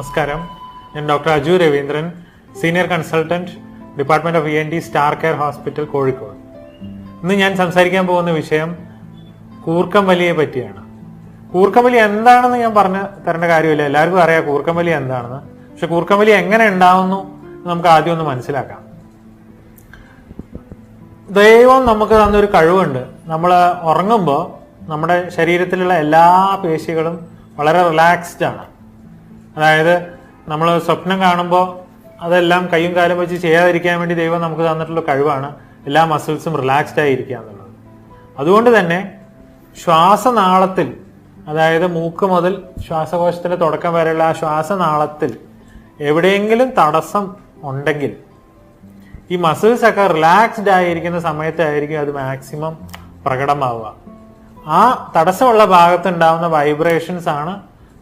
നമസ്കാരം. ഞാൻ doctor Aju Raveendran, senior consultant, department of ENT, star care hospital, Kozhikode. ഇന്ന് ഞാൻ സംസാരിക്കാൻ പോകുന്ന വിഷയം കൂർക്കം വലിയെ പറ്റിയാണ്. കൂർക്കം വലി എന്താണെന്ന് ഞാൻ പറഞ്ഞു തരേണ്ട കാര്യമില്ല, എല്ലാവർക്കും അറിയാം കൂർക്കം വലി എന്താണെന്ന്. പക്ഷെ കൂർക്കം വലി എങ്ങനെ ഉണ്ടാവുന്നു നമുക്ക് ആദ്യം ഒന്ന് മനസ്സിലാക്കാം. ദൈവം നമുക്ക് തന്നൊരു കഴിവുണ്ട്. നമ്മൾ ഉറങ്ങുമ്പോൾ നമ്മുടെ ശരീരത്തിലുള്ള എല്ലാ പേശികളും വളരെ റിലാക്സ്ഡ് ആണ്. അതായത് നമ്മൾ സ്വപ്നം കാണുമ്പോൾ അതെല്ലാം കൈയും കാലും വെച്ച് ചെയ്യാതിരിക്കാൻ വേണ്ടി ദൈവം നമുക്ക് തന്നിട്ടുള്ള കഴിവാണ് എല്ലാ മസിൽസും റിലാക്സ്ഡ് ആയിരിക്കുക എന്നുള്ളത്. അതുകൊണ്ട് തന്നെ ശ്വാസനാളത്തിൽ, അതായത് മൂക്ക് മുതൽ ശ്വാസകോശത്തിന്റെ തുടക്കം വരെയുള്ള ആ ശ്വാസനാളത്തിൽ എവിടെയെങ്കിലും തടസ്സം ഉണ്ടെങ്കിൽ ഈ മസിൽസ് ഒക്കെ റിലാക്സ്ഡ് ആയിരിക്കുന്ന സമയത്തായിരിക്കും അത് മാക്സിമം പ്രകടമാവുക. ആ തടസ്സമുള്ള ഭാഗത്ത് ഉണ്ടാവുന്ന വൈബ്രേഷൻസ് ആണ്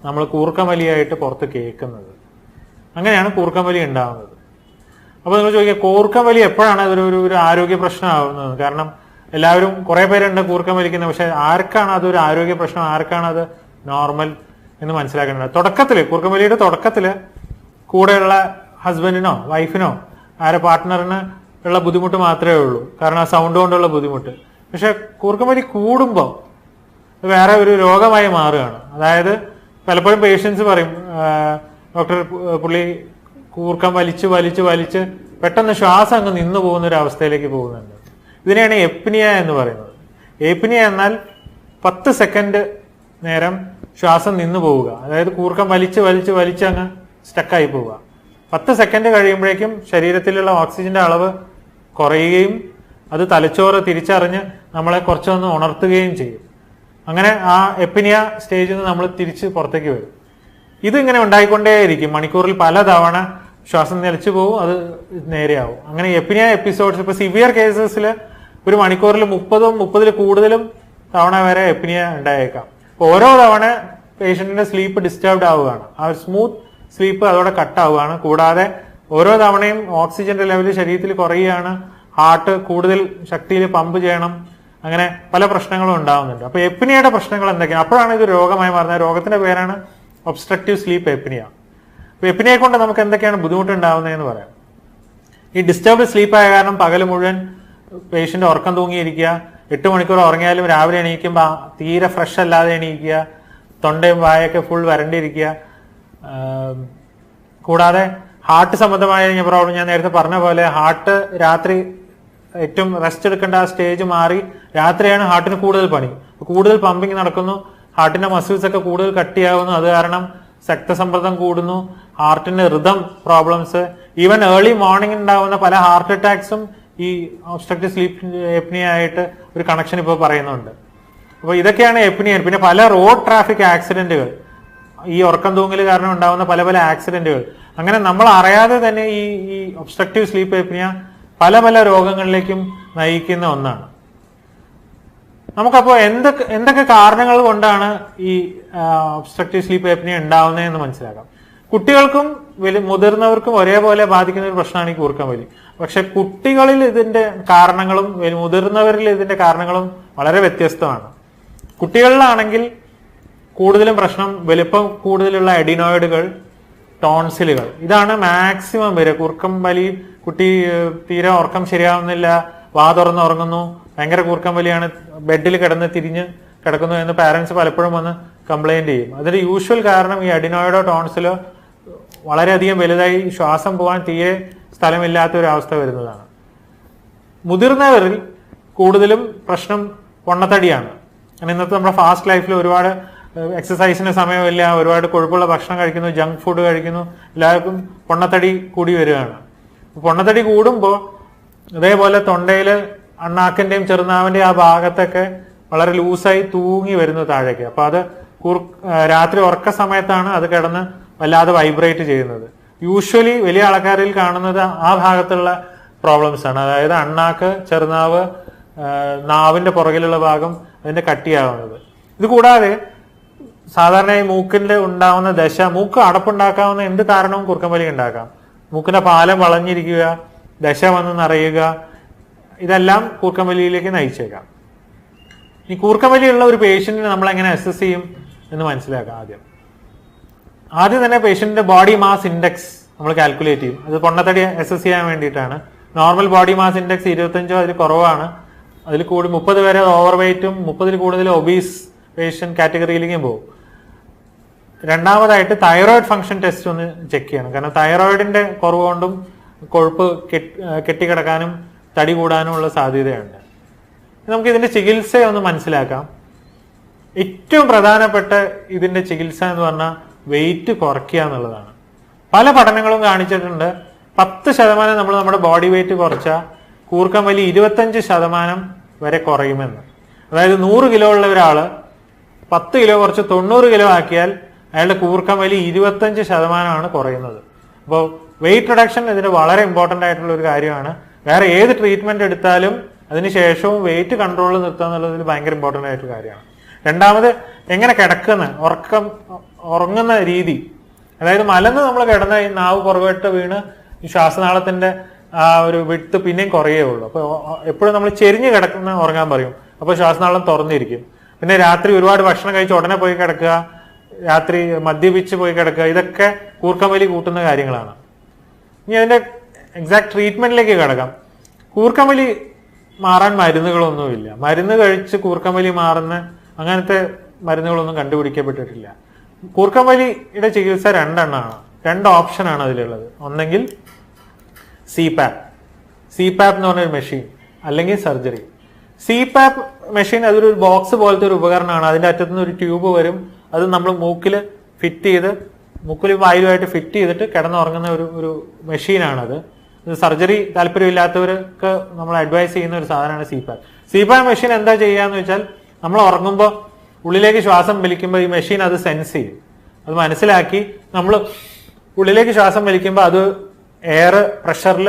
നമ്മൾ കൂർക്കം വലിയായിട്ട് പുറത്ത് കേൾക്കുന്നത്. അങ്ങനെയാണ് കൂർക്കം വലി ഉണ്ടാവുന്നത്. അപ്പൊ നിങ്ങൾ ചോദിക്കുക, കൂർക്കം വലി എപ്പോഴാണ് അതൊരു ആരോഗ്യ പ്രശ്നമാവുന്നത്? കാരണം എല്ലാവരും കുറെ പേരുണ്ട് കൂർക്കം വലിക്കുന്നത്, പക്ഷെ ആർക്കാണ് അതൊരു ആരോഗ്യ പ്രശ്നം, ആർക്കാണ് അത് നോർമൽ എന്ന് മനസ്സിലാക്കേണ്ടത്? തുടക്കത്തില്, കൂർക്കം വലിയുടെ തുടക്കത്തില് കൂടെയുള്ള ഹസ്ബൻഡിനോ വൈഫിനോ പാർട്ട്ണറിന് ഉള്ള ബുദ്ധിമുട്ട് മാത്രമേ ഉള്ളൂ, കാരണം ആ സൗണ്ട് കൊണ്ടുള്ള ബുദ്ധിമുട്ട്. പക്ഷെ കൂർക്കം വലി കൂടുമ്പോൾ വേറെ ഒരു രോഗമായി മാറുകയാണ്. അതായത് പലപ്പോഴും പേഷ്യൻസ് പറയും, ഡോക്ടർ, പുള്ളി കൂർക്കം വലിച്ച് വലിച്ച് വലിച്ച് പെട്ടെന്ന് ശ്വാസം അങ്ങ് നിന്നു പോകുന്ന ഒരു അവസ്ഥയിലേക്ക് പോകുന്നുണ്ട്. ഇതിനെയാണ് എപ്നിയ എന്ന് പറയുന്നത്. എപ്നിയ എന്നാൽ 10 സെക്കൻഡ് നേരം ശ്വാസം നിന്നു പോവുക. അതായത് കൂർക്കം വലിച്ച് വലിച്ച് വലിച്ച് അങ്ങ് സ്റ്റക്കായി പോവുക. 10 സെക്കൻഡ് കഴിയുമ്പോഴേക്കും ശരീരത്തിലുള്ള ഓക്സിജന്റെ അളവ് കുറയുകയും അത് തലച്ചോറ് തിരിച്ചറിഞ്ഞ് നമ്മളെ കുറച്ചൊന്ന് ഉണർത്തുകയും ചെയ്യും. അങ്ങനെ ആ എപ്പിനിയ സ്റ്റേജിൽ നിന്ന് നമ്മൾ തിരിച്ച് പുറത്തേക്ക് വരും. ഇതിങ്ങനെ ഉണ്ടായിക്കൊണ്ടേയിരിക്കും. മണിക്കൂറിൽ പല തവണ ശ്വാസം നിലച്ചു പോകും, അത് നേരെയാവും. അങ്ങനെ എപ്പിനിയ എപ്പിസോഡ്സ്, ഇപ്പൊ സിവിയർ കേസസിൽ ഒരു മണിക്കൂറിൽ 30 കൂടുതലും തവണ വരെ എപ്പിനിയ ഉണ്ടായേക്കാം. അപ്പൊ ഓരോ തവണ പേഷ്യന്റിന്റെ സ്ലീപ്പ് ഡിസ്റ്റർബ്ഡ് ആവുകയാണ്, ആ സ്മൂത്ത് സ്ലീപ്പ് അതോടെ കട്ടാവുകയാണ്. കൂടാതെ ഓരോ തവണയും ഓക്സിജന്റെ ലെവൽ ശരീരത്തിൽ കുറയുകയാണ്, ഹാർട്ട് കൂടുതൽ ശക്തിയിൽ പമ്പ് ചെയ്യണം, അങ്ങനെ പല പ്രശ്നങ്ങളും ഉണ്ടാവുന്നുണ്ട്. അപ്പൊ എപ്പിനിയയുടെ പ്രശ്നങ്ങൾ എന്തൊക്കെയാണ്? അപ്പോഴാണ് ഇത് രോഗമായി മാറുന്നത്. രോഗത്തിന്റെ പേരാണ് ഒബ്സ്ട്രക്റ്റീവ് സ്ലീപ്പ് എപ്പിനിയ. അപ്പൊ എപ്പിനിയെ കൊണ്ട് നമുക്ക് എന്തൊക്കെയാണ് ബുദ്ധിമുട്ടുണ്ടാവുന്നതെന്ന് പറയാം. ഈ ഡിസ്റ്റർബ്ഡ് സ്ലീപ്പ് ആയ കാരണം പകൽ മുഴുവൻ പേഷ്യന്റ് ഉറക്കം തൂങ്ങിയിരിക്കുക, 8 മണിക്കൂർ ഉറങ്ങിയാലും രാവിലെ എണീക്കുമ്പോൾ തീരെ ഫ്രഷ് അല്ലാതെ എണീക്കുക, തൊണ്ടയും വായൊക്കെ ഫുൾ വരണ്ടിരിക്കുക. കൂടാതെ ഹാർട്ട് സംബന്ധമായ പ്രോബ്ലം, ഞാൻ നേരത്തെ പറഞ്ഞ പോലെ ഹാർട്ട് രാത്രി ഏറ്റവും റെസ്റ്റ് എടുക്കേണ്ട ആ സ്റ്റേജ് മാറി രാത്രിയാണ് ഹാർട്ടിന് കൂടുതൽ പണി, കൂടുതൽ പമ്പിങ് നടക്കുന്നു, ഹാർട്ടിന്റെ മസിൽസ് ഒക്കെ കൂടുതൽ കട്ടിയാവുന്നു. അത് കാരണം രക്തസമ്മർദ്ദം കൂടുന്നു, ഹാർട്ടിന് rhythm problems, even early morning ഉണ്ടാവുന്ന പല ഹാർട്ട് അറ്റാക്സും ഈ ഒബ്സ്ട്രക്റ്റീവ് സ്ലീപ്പ് എപ്നിയ ആയിട്ട് ഒരു കണക്ഷൻ ഇപ്പോൾ പറയുന്നുണ്ട്. അപ്പൊ ഇതൊക്കെയാണ് എപ്നിയ. പിന്നെ പല റോഡ് ട്രാഫിക് ആക്സിഡന്റുകൾ, ഈ ഉറക്കം തൂങ്ങൽ കാരണം ഉണ്ടാവുന്ന പല പല ആക്സിഡന്റുകൾ, അങ്ങനെ നമ്മൾ അറിയാതെ തന്നെ ഈ ഒബ്സ്ട്രക്റ്റീവ് സ്ലീപ്പ് എപ്നിയ പല പല രോഗങ്ങളിലേക്കും നയിക്കുന്ന ഒന്നാണ്. നമുക്കപ്പോൾ എന്തൊക്കെ കാരണങ്ങൾ കൊണ്ടാണ് ഈ ഒബ്സ്ട്രക്റ്റീവ് സ്ലീപ്പ് എപ്നിയ ഉണ്ടാവുന്നതെന്ന് മനസ്സിലാക്കാം. കുട്ടികൾക്കും മുതിർന്നവർക്കും ഒരേപോലെ ബാധിക്കുന്ന ഒരു പ്രശ്നമാണ് ഈ കൂർക്കം വലി. പക്ഷെ കുട്ടികളിൽ ഇതിന്റെ കാരണങ്ങളും മുതിർന്നവരിൽ ഇതിന്റെ കാരണങ്ങളും വളരെ വ്യത്യസ്തമാണ്. കുട്ടികളിലാണെങ്കിൽ കൂടുതലും പ്രശ്നം വലിപ്പം കൂടുതലുള്ള എഡിനോയിഡുകൾ, ടോൺസിലുകൾ, ഇതാണ് മാക്സിമം വരിക. കൂർക്കം വലി, കുട്ടി തീരെ ഉറക്കം ശരിയാവുന്നില്ല, വാ തുറന്ന് ഉറങ്ങുന്നു, ഭയങ്കര കൂർക്കം വലിയാണ്, ബെഡിൽ കിടന്ന് തിരിഞ്ഞ് കിടക്കുന്നു എന്ന് പാരന്റ്സ് പലപ്പോഴും വന്ന് കംപ്ലൈന്റ് ചെയ്യും. അതിന്റെ യൂഷ്വൽ കാരണം ഈ അഡിനോയിഡോ ടോൺസിലോ വളരെയധികം വലുതായി ശ്വാസം പോകാൻ തീരെ സ്ഥലമില്ലാത്ത ഒരു അവസ്ഥ വരുന്നതാണ്. മുതിർന്നവരിൽ കൂടുതലും പ്രശ്നം പൊണ്ണത്തടിയാണ്. ഇന്നത്തെ നമ്മുടെ ഫാസ്റ്റ് ലൈഫിൽ ഒരുപാട് എക്സസൈസിന് സമയമില്ല, ഒരുപാട് കൊഴുപ്പുള്ള ഭക്ഷണം കഴിക്കുന്നു, ജങ്ക് ഫുഡ് കഴിക്കുന്നു, എല്ലാവർക്കും പൊണ്ണത്തടി കൂടി വരികയാണ്. പൊണ്ണത്തടി കൂടുമ്പോൾ അതേപോലെ തൊണ്ടയില് അണ്ണാക്കിന്റെയും ചെറുനാവിന്റെയും ആ ഭാഗത്തൊക്കെ വളരെ ലൂസായി തൂങ്ങി വരുന്നു താഴേക്ക്. അപ്പൊ അത് രാത്രി ഉറക്ക സമയത്താണ് അത് കിടന്ന് വല്ലാതെ വൈബ്രേറ്റ് ചെയ്യുന്നത്. യൂഷ്വലി വലിയ ആൾക്കാരിൽ കാണുന്നത് ആ ഭാഗത്തുള്ള പ്രോബ്ലംസ് ആണ്. അതായത് അണ്ണാക്ക്, ചെറുനാവ്, നാവിന്റെ പുറകിലുള്ള ഭാഗം അതിന്റെ കട്ടിയാവുന്നത്. ഇത് കൂടാതെ സാധാരണയായി മൂക്കിന്റെ ഉണ്ടാവുന്ന ദശ, മൂക്ക് അടപ്പുണ്ടാക്കാവുന്ന എന്ത് കാരണവും കൂർക്കം വലി ഉണ്ടാക്കാം. മൂക്കിന്റെ പാലം വളഞ്ഞിരിക്കുക, ദശ വന്ന് നിറയുക, ഇതെല്ലാം കൂർക്കം വലിയിലേക്ക് നയിച്ചേക്കാം. ഈ കൂർക്കം വലിയുള്ള ഒരു പേഷ്യന്റിനെ നമ്മൾ എങ്ങനെ അസസ് ചെയ്യും എന്ന് മനസ്സിലാക്കാം. ആദ്യം ആദ്യം തന്നെ പേഷ്യന്റിന്റെ ബോഡി മാസ് ഇൻഡെക്സ് നമ്മൾ കാൽക്കുലേറ്റ് ചെയ്യും. അത് പൊണ്ണത്തടി അസസ് ചെയ്യാൻ വേണ്ടിയിട്ടാണ്. നോർമൽ ബോഡി മാസ് ഇൻഡെക്സ് 25 അതിൽ കുറവാണ്, അതിൽ കൂടി 30 വരെ ഓവർ വെയ്റ്റും 30 കൂടുതൽ ഒബീസ് പേഷ്യന്റ് കാറ്റഗറിയിലേക്കും പോകും. രണ്ടാമതായിട്ട് തൈറോയിഡ് ഫംഗ്ഷൻ ടെസ്റ്റ് ഒന്ന് ചെക്ക് ചെയ്യണം. കാരണം തൈറോയിഡിന്റെ കുറവ് കൊണ്ടും കൊഴുപ്പ് കെട്ടിക്കിടക്കാനും തടി കൂടാനും ഉള്ള സാധ്യതയുണ്ട്. നമുക്ക് ഇതിന്റെ ചികിത്സ ഒന്ന് മനസ്സിലാക്കാം. ഏറ്റവും പ്രധാനപ്പെട്ട ഇതിന്റെ ചികിത്സ എന്ന് പറഞ്ഞാൽ വെയിറ്റ് കുറയ്ക്കുക എന്നുള്ളതാണ്. പല പഠനങ്ങളും കാണിച്ചിട്ടുണ്ട് 10% നമ്മൾ നമ്മുടെ ബോഡി വെയിറ്റ് കുറച്ചാൽ കൂർക്കം വലി 25% വരെ കുറയുമെന്ന്. അതായത് 100 കിലോ ഉള്ള ഒരാള് 10 കിലോ കുറച്ച് 90 കിലോ ആക്കിയാൽ അയാളുടെ കൂർക്കം വലി 25% കുറയുന്നത്. അപ്പോൾ വെയിറ്റ് റിഡക്ഷൻ ഇതിന് വളരെ ഇമ്പോർട്ടന്റ് ആയിട്ടുള്ള ഒരു കാര്യമാണ്. വേറെ ഏത് ട്രീറ്റ്മെന്റ് എടുത്താലും അതിനുശേഷവും വെയിറ്റ് കൺട്രോളിൽ നിർത്തുക എന്നുള്ളതിൽ ഭയങ്കര ഇമ്പോർട്ടന്റ് ആയിട്ടുള്ള കാര്യമാണ്. രണ്ടാമത് എങ്ങനെ കിടക്കുന്ന ഉറങ്ങുന്ന രീതി. അതായത് മലന്ന് നമ്മൾ കിടന്ന ഈ നാവ് പുറകോട്ട് വീണ് ഈ ശ്വാസനാളത്തിന്റെ ആ ഒരു വിട്ട് പിന്നെയും കുറയേ ഉള്ളൂ. അപ്പൊ എപ്പോഴും നമ്മൾ ചെരിഞ്ഞ് കിടക്കുന്ന ഉറങ്ങാൻ പറയും. അപ്പൊ ശ്വാസനാളം തുറന്നിരിക്കും. പിന്നെ രാത്രി ഒരുപാട് ഭക്ഷണം കഴിച്ച് ഉടനെ പോയി കിടക്കുക, രാത്രി മദ്യപിച്ച് പോയി കിടക്കുക, ഇതൊക്കെ കൂർക്കം വലി കൂട്ടുന്ന കാര്യങ്ങളാണ്. ഇനി അതിന്റെ എക്സാക്ട് ട്രീറ്റ്മെന്റിലേക്ക് കിടക്കാം. കൂർക്കം വലി മാറാൻ മരുന്നുകളൊന്നുമില്ല. മരുന്ന് കഴിച്ച് കൂർക്കം വലി മാറുന്ന അങ്ങനത്തെ മരുന്നുകളൊന്നും കണ്ടുപിടിക്കപ്പെട്ടിട്ടില്ല. കൂർക്കം വലിയുടെ ചികിത്സ രണ്ടെണ്ണമാണ്, 2 ഓപ്ഷനാണ് അതിലുള്ളത്. ഒന്നെങ്കിൽ സിപാപ്പ് എന്ന് പറഞ്ഞൊരു മെഷീൻ, അല്ലെങ്കിൽ സർജറി. സിപാപ്പ് മെഷീൻ അതൊരു ബോക്സ് പോലത്തെ ഒരു ഉപകരണമാണ്. അതിന്റെ അറ്റത്തുനിന്ന് ഒരു ട്യൂബ് വരും. അത് നമ്മൾ മൂക്കിൽ ഫിറ്റ് ചെയ്ത് മൂക്കിൽ വായുവായിട്ട് ഫിറ്റ് ചെയ്തിട്ട് കിടന്നുറങ്ങുന്ന ഒരു മെഷീനാണത്. ഇത് സർജറി താല്പര്യമില്ലാത്തവർക്ക് നമ്മൾ അഡ്വൈസ് ചെയ്യുന്ന ഒരു സാധനമാണ് സിപാപ്പ് മെഷീൻ. എന്താ ചെയ്യാന്ന് വെച്ചാൽ നമ്മൾ ഉറങ്ങുമ്പോൾ ഉള്ളിലേക്ക് ശ്വാസം വലിക്കുമ്പോൾ ഈ മെഷീൻ അത് സെൻസ് ചെയ്യും. അത് മനസ്സിലാക്കി നമ്മൾ ഉള്ളിലേക്ക് ശ്വാസം വലിക്കുമ്പോൾ അത് എയർ പ്രഷറിൽ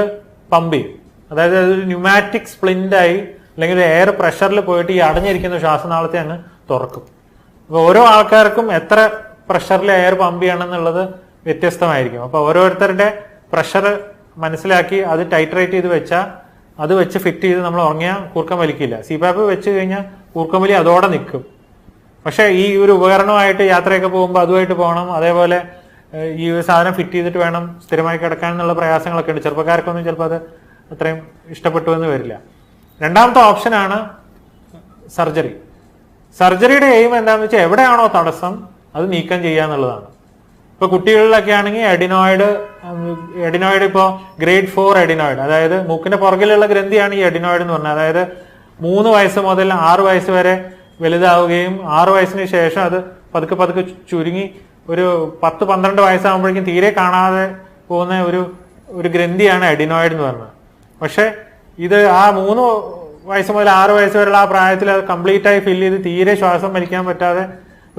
പമ്പ് ചെയ്യും. അതായത് അതൊരു ന്യൂമാറ്റിക് സ്പ്ലിൻ്റായി അല്ലെങ്കിൽ എയർ പ്രഷറിൽ പോയിട്ട് ഈ അടഞ്ഞിരിക്കുന്ന ശ്വാസനാളത്തെ അങ്ങ് തുറക്കും. അപ്പോൾ ഓരോ ആൾക്കാർക്കും എത്ര പ്രഷറിൽ എയർ പമ്പ് ചെയ്യണം എന്നുള്ളത് വ്യത്യസ്തമായിരിക്കും. അപ്പോൾ ഓരോരുത്തരുടെ പ്രഷർ മനസ്സിലാക്കി അത് ടൈറ്ററേറ്റ് ചെയ്ത് വെച്ചാൽ അത് വെച്ച് ഫിറ്റ് ചെയ്ത് നമ്മൾ ഉറങ്ങിയാൽ കൂർക്കം വലിക്കില്ല. സിപാപ്പ് വെച്ച് കഴിഞ്ഞാൽ കൂർക്കം വലി അതോടെ നിൽക്കും. പക്ഷെ ഈ ഒരു ഉപകരണമായിട്ട് യാത്രയൊക്കെ പോകുമ്പോൾ അതുമായിട്ട് പോകണം. അതേപോലെ ഈ ഒരു സാധനം ഫിറ്റ് ചെയ്തിട്ട് വേണം സ്ഥിരമായി കിടക്കാൻ എന്നുള്ള പ്രയാസങ്ങളൊക്കെ ഉണ്ട്. ചെറുപ്പക്കാർക്കൊന്നും ചിലപ്പോൾ അത് അത്രയും ഇഷ്ടപ്പെട്ടു എന്ന് വരില്ല. രണ്ടാമത്തെ ഓപ്ഷനാണ് സർജറി. സർജറിയുടെ എയിം എന്താണെന്ന് വെച്ചാൽ എവിടെയാണോ തടസ്സം അത് നീക്കം ചെയ്യുക എന്നുള്ളതാണ്. ഇപ്പൊ കുട്ടികളിലൊക്കെ ആണെങ്കിൽ എഡിനോയിഡ് ഇപ്പോൾ ഗ്രേഡ് 4 എഡിനോയിഡ്, അതായത് മൂക്കിന്റെ പുറകിലുള്ള ഗ്രന്ഥിയാണ് ഈ എഡിനോയിഡ് എന്ന് പറഞ്ഞത്. അതായത് 3 വയസ്സ് മുതൽ 6 വയസ്സ് വരെ വലുതാവുകയും 6 വയസ്സിന് ശേഷം അത് പതുക്കെ പതുക്കെ ചുരുങ്ങി ഒരു 10-12 വയസ്സാകുമ്പോഴേക്കും തീരെ കാണാതെ പോകുന്ന ഒരു ഗ്രന്ഥിയാണ് എഡിനോയിഡ് എന്ന് പറഞ്ഞത്. പക്ഷെ ഇത് ആ 3 വയസ്സ് മുതൽ 6 വയസ്സ് വരെയുള്ള ആ പ്രായത്തിൽ അത് കംപ്ലീറ്റ് ആയി ഫില്ല് ചെയ്ത് തീരെ ശ്വാസം വലിക്കാൻ പറ്റാതെ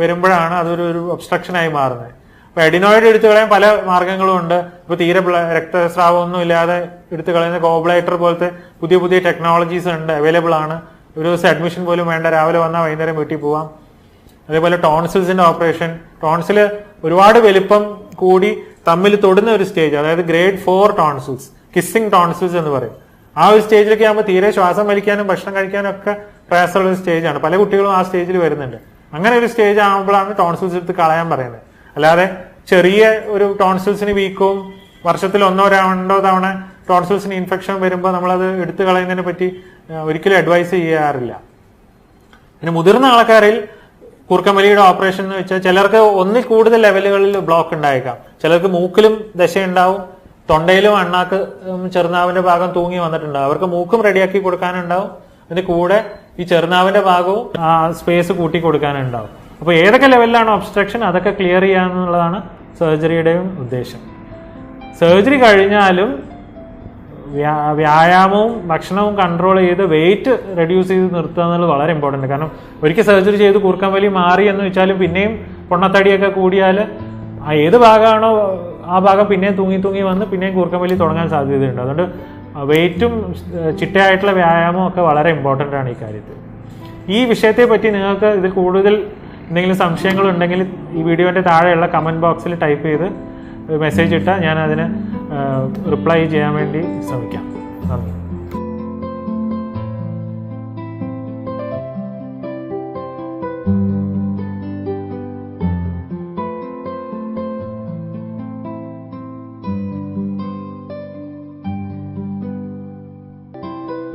വരുമ്പോഴാണ് അതൊരു ഒബ്സ്ട്രക്ഷനായി മാറുന്നത്. അപ്പൊ എഡിനോയിഡ് എടുത്തു കളയാൻ പല മാർഗങ്ങളും ഉണ്ട്. ഇപ്പൊ തീരെ രക്തസ്രാവം ഒന്നും ഇല്ലാതെ എടുത്തു കളയുന്ന ഗോബ്ലൈറ്റർ പോലത്തെ പുതിയ പുതിയ ടെക്നോളജീസ് ഉണ്ട്, അവൈലബിൾ ആണ്. ഒരു ദിവസം അഡ്മിഷൻ പോലും വേണ്ട, രാവിലെ വന്നാൽ വൈകുന്നേരം വീട്ടിൽ പോവാം. അതേപോലെ ടോൺസിൽസിന്റെ ഓപ്പറേഷൻ. ടോൺസില് ഒരുപാട് വലിപ്പം കൂടി തമ്മിൽ തൊടുന്ന ഒരു സ്റ്റേജ്, അതായത് ഗ്രേഡ് 4 ടോൺസിൽസ്, കിസ്സിംഗ് ടോൺസിൽസ് എന്ന് പറയും. ആ ഒരു സ്റ്റേജിലൊക്കെ ആകുമ്പോൾ തീരെ ശ്വാസം വലിക്കാനും ഭക്ഷണം കഴിക്കാനും ഒക്കെ പ്രയാസമുള്ള ഒരു സ്റ്റേജാണ്. പല കുട്ടികളും ആ സ്റ്റേജിൽ വരുന്നുണ്ട്. അങ്ങനെ ഒരു സ്റ്റേജ് ആകുമ്പോഴാണ് ടോൺസിൽസ് എടുത്ത് കളയാൻ പറയുന്നത്. അല്ലാതെ ചെറിയ ഒരു ടോൺസിൽസിന് വീക്കവും വർഷത്തിൽ 1-2 തവണ ടോൺസിൽസിന് ഇൻഫെക്ഷൻ വരുമ്പോൾ നമ്മളത് എടുത്തു കളയുന്നതിനെ പറ്റി ഒരിക്കലും അഡ്വൈസ് ചെയ്യാറില്ല. പിന്നെ മുതിർന്ന ആൾക്കാരിൽ കൂർക്കം വലിയുടെ ഓപ്പറേഷൻ എന്ന് വെച്ചാൽ ചിലർക്ക് ഒന്നിൽ കൂടുതൽ ലെവലുകളിൽ ബ്ലോക്ക് ഉണ്ടായേക്കാം. ചിലർക്ക് മൂക്കിലും ദശയുണ്ടാവും, തൊണ്ടയിലും അണ്ണാക്ക് ചെറുനാവിന്റെ ഭാഗം തൂങ്ങി വന്നിട്ടുണ്ടാവും. അവർക്ക് മൂക്കും റെഡിയാക്കി കൊടുക്കാനുണ്ടാവും, അതിന്റെ കൂടെ ഈ ചെറുനാവിന്റെ ഭാഗവും ആ സ്പേസ് കൂട്ടി കൊടുക്കാനുണ്ടാവും. അപ്പോൾ ഏതൊക്കെ ലെവലിലാണ് ഒബ്സ്ട്രക്ഷൻ അതൊക്കെ ക്ലിയർ ചെയ്യാന്നുള്ളതാണ് സർജറിയുടെയും ഉദ്ദേശം. സർജറി കഴിഞ്ഞാലും വ്യായാമവും ഭക്ഷണവും കൺട്രോൾ ചെയ്ത് വെയിറ്റ് റെഡ്യൂസ് ചെയ്ത് നിർത്തുക എന്നുള്ളത് വളരെ ഇമ്പോർട്ടൻ്റ്. കാരണം ഒരിക്കൽ സർജറി ചെയ്ത് കൂർക്കം വലി മാറി എന്ന് വെച്ചാലും പിന്നെയും പൊണ്ണത്തടിയൊക്കെ കൂടിയാൽ ഏത് ഭാഗമാണോ ആ ഭാഗം പിന്നെയും തൂങ്ങി വന്ന് പിന്നെയും കൂർക്കം വലി തുടങ്ങാൻ സാധ്യതയുണ്ട്. അതുകൊണ്ട് വെയിറ്റും ചിട്ടയായിട്ടുള്ള വ്യായാമവും ഒക്കെ വളരെ ഇമ്പോർട്ടൻ്റ് ആണ് ഈ കാര്യത്തിൽ. ഈ വിഷയത്തെ പറ്റി നിങ്ങൾക്ക് ഇതിൽ കൂടുതൽ എന്തെങ്കിലും സംശയങ്ങളുണ്ടെങ്കിൽ ഈ വീഡിയോൻ്റെ താഴെയുള്ള കമൻറ്റ് ബോക്സിൽ ടൈപ്പ് ചെയ്ത് മെസ്സേജ് ഇട്ടാൽ ഞാൻ അതിന് റിപ്ലൈ ചെയ്യാൻ വേണ്ടി ശ്രമിക്കാം. നന്ദി.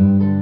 you.